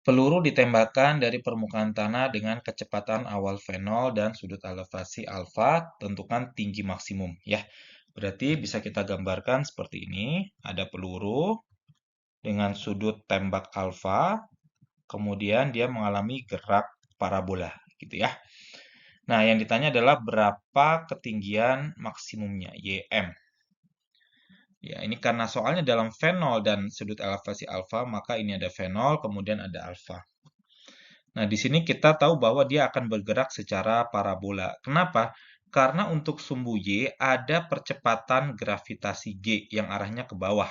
Peluru ditembakkan dari permukaan tanah dengan kecepatan awal fenol dan sudut elevasi alfa, tentukan tinggi maksimum. Ya, berarti bisa kita gambarkan seperti ini. Ada peluru dengan sudut tembak alfa, kemudian dia mengalami gerak parabola, gitu ya. Nah, yang ditanya adalah berapa ketinggian maksimumnya, YM. Ya, ini karena soalnya dalam fenol dan sudut elevasi alfa, maka ini ada fenol, kemudian ada alfa. Nah, di sini kita tahu bahwa dia akan bergerak secara parabola. Kenapa? Karena untuk sumbu Y ada percepatan gravitasi G yang arahnya ke bawah.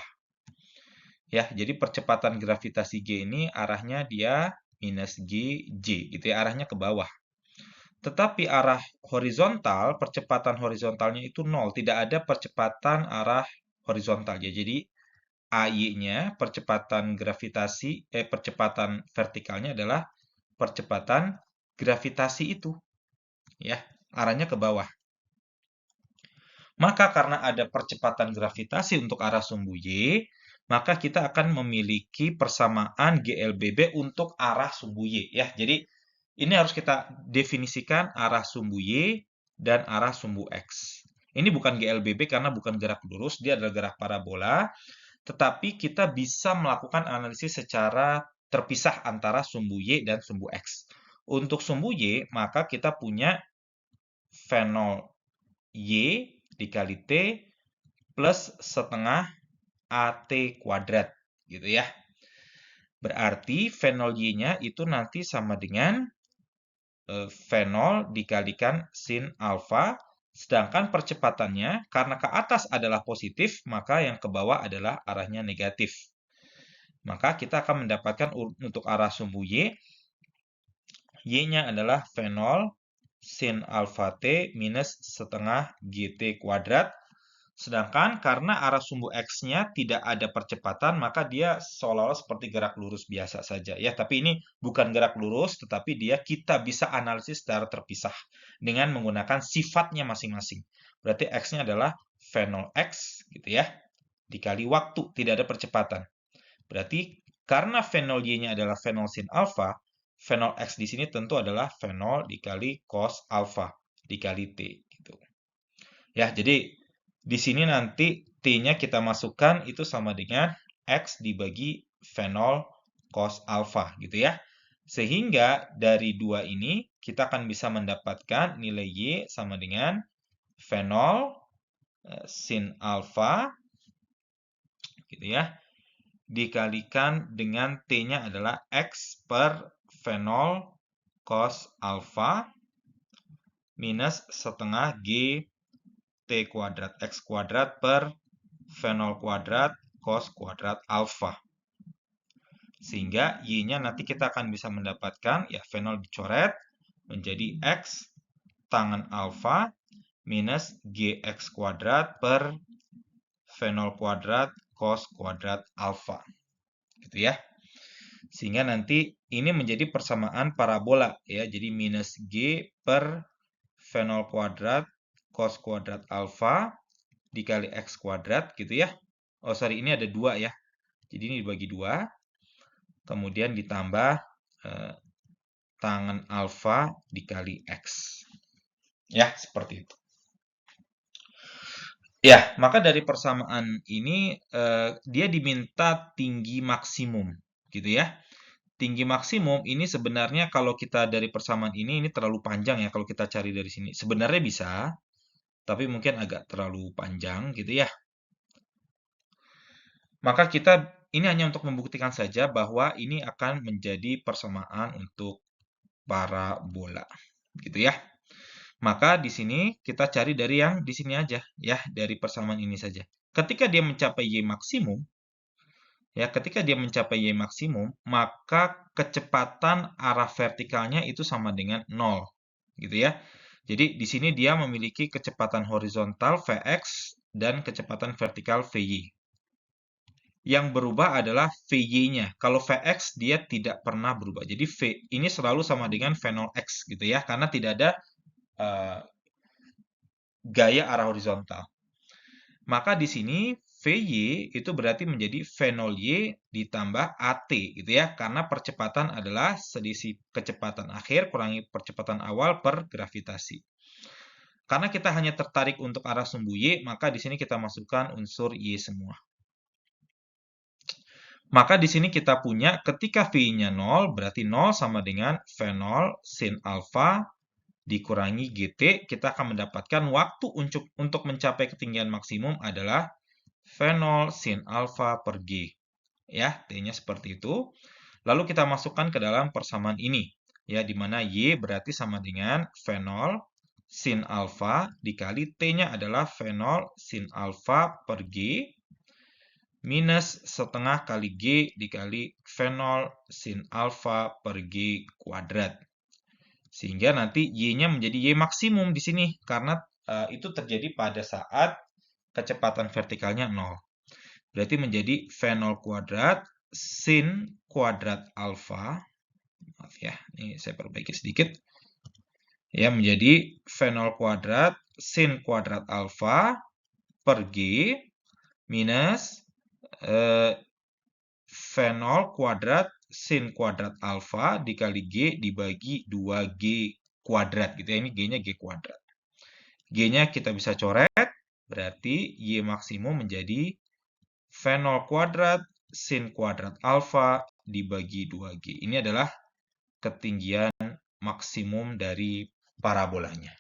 Ya, jadi percepatan gravitasi G ini arahnya dia minus G, J, gitu ya, arahnya ke bawah. Tetapi arah horizontal, percepatan horizontalnya itu nol, tidak ada percepatan arah horizontal ya. Jadi AY-nya, percepatan vertikalnya adalah percepatan gravitasi itu, ya, arahnya ke bawah. Maka karena ada percepatan gravitasi untuk arah sumbu Y, maka kita akan memiliki persamaan GLBB untuk arah sumbu Y, ya. Jadi ini harus kita definisikan arah sumbu Y dan arah sumbu X. Ini bukan GLBB karena bukan gerak lurus, dia adalah gerak parabola, tetapi kita bisa melakukan analisis secara terpisah antara sumbu Y dan sumbu X. Untuk sumbu Y, maka kita punya fenol Y dikali T plus setengah AT kuadrat, gitu ya. Berarti fenol Y-nya itu nanti sama dengan fenol dikalikan sin alfa, sedangkan percepatannya karena ke atas adalah positif, maka yang ke bawah adalah arahnya negatif. Maka kita akan mendapatkan untuk arah sumbu Y, Y-nya adalah fenol sin alfa T minus setengah GT kuadrat. Sedangkan karena arah sumbu X-nya tidak ada percepatan, maka dia seolah-olah seperti gerak lurus biasa saja. Ya, tapi ini bukan gerak lurus, tetapi kita bisa analisis secara terpisah dengan menggunakan sifatnya masing-masing. Berarti X-nya adalah fenol X, gitu ya, dikali waktu, tidak ada percepatan. Berarti karena fenol Y-nya adalah fenol sin alfa, fenol X di sini tentu adalah fenol dikali cos alfa dikali T, gitu. Ya, jadi di sini nanti T-nya kita masukkan itu sama dengan X dibagi fenol cos alfa, gitu ya. Sehingga dari dua ini kita akan bisa mendapatkan nilai Y sama dengan fenol sin alfa, gitu ya, dikalikan dengan T-nya adalah X per fenol cos alfa minus setengah G T kuadrat X kuadrat per fenol kuadrat cos kuadrat alfa. Sehingga Y-nya nanti kita akan bisa mendapatkan, ya, fenol dicoret menjadi X tangen alfa minus GX kuadrat per fenol kuadrat cos kuadrat alfa. Gitu ya. Sehingga nanti ini menjadi persamaan parabola, ya. Jadi minus G per fenol kuadrat cos kuadrat alfa dikali X kuadrat, gitu ya. Oh, sorry, ini ada dua ya. Jadi ini dibagi dua. Kemudian ditambah tangen alfa dikali X. Ya, seperti itu. Ya, maka dari persamaan ini dia diminta tinggi maksimum, gitu ya. Tinggi maksimum ini sebenarnya kalau kita dari persamaan ini terlalu panjang ya kalau kita cari dari sini. Sebenarnya bisa, tapi mungkin agak terlalu panjang gitu ya. Maka kita ini hanya untuk membuktikan saja bahwa ini akan menjadi persamaan untuk parabola, gitu ya. Maka di sini kita cari dari yang di sini aja ya, dari persamaan ini saja. Ketika dia mencapai Y maksimum, ya, ketika dia mencapai Y maksimum, maka kecepatan arah vertikalnya itu sama dengan 0, gitu ya. Jadi di sini dia memiliki kecepatan horizontal Vx dan kecepatan vertikal Vy. Yang berubah adalah Vy-nya. Kalau Vx dia tidak pernah berubah. Jadi V ini selalu sama dengan V0 X, gitu ya, karena tidak ada gaya arah horizontal. Maka di sini V VY itu berarti menjadi V0Y ditambah AT gitu ya, karena percepatan adalah selisih kecepatan akhir kurangi percepatan awal per gravitasi. Karena kita hanya tertarik untuk arah sumbu Y, maka di sini kita masukkan unsur Y semua. Maka di sini kita punya ketika V-nya 0, berarti 0 sama dengan V0 sin alfa dikurangi GT, kita akan mendapatkan waktu untuk mencapai ketinggian maksimum adalah V0 sin alfa per G. Ya, T-nya seperti itu. Lalu kita masukkan ke dalam persamaan ini, ya, di mana Y berarti sama dengan V0 sin alfa dikali T-nya adalah V0 sin alfa per G minus setengah kali G dikali V0 sin alfa per G kuadrat. Sehingga nanti Y-nya menjadi Y maksimum di sini, karena itu terjadi pada saat kecepatan vertikalnya 0. Berarti menjadi V0 kuadrat sin kuadrat alfa. Maaf ya, ini saya perbaiki sedikit. Ya, menjadi V0 kuadrat sin kuadrat alfa per G minus V0 kuadrat sin kuadrat alfa dikali G dibagi 2G kuadrat gitu ya. Ini G-nya G kuadrat. G-nya kita bisa coret, berarti Y maksimum menjadi V0 kuadrat sin kuadrat alfa dibagi 2G. Ini adalah ketinggian maksimum dari parabolanya.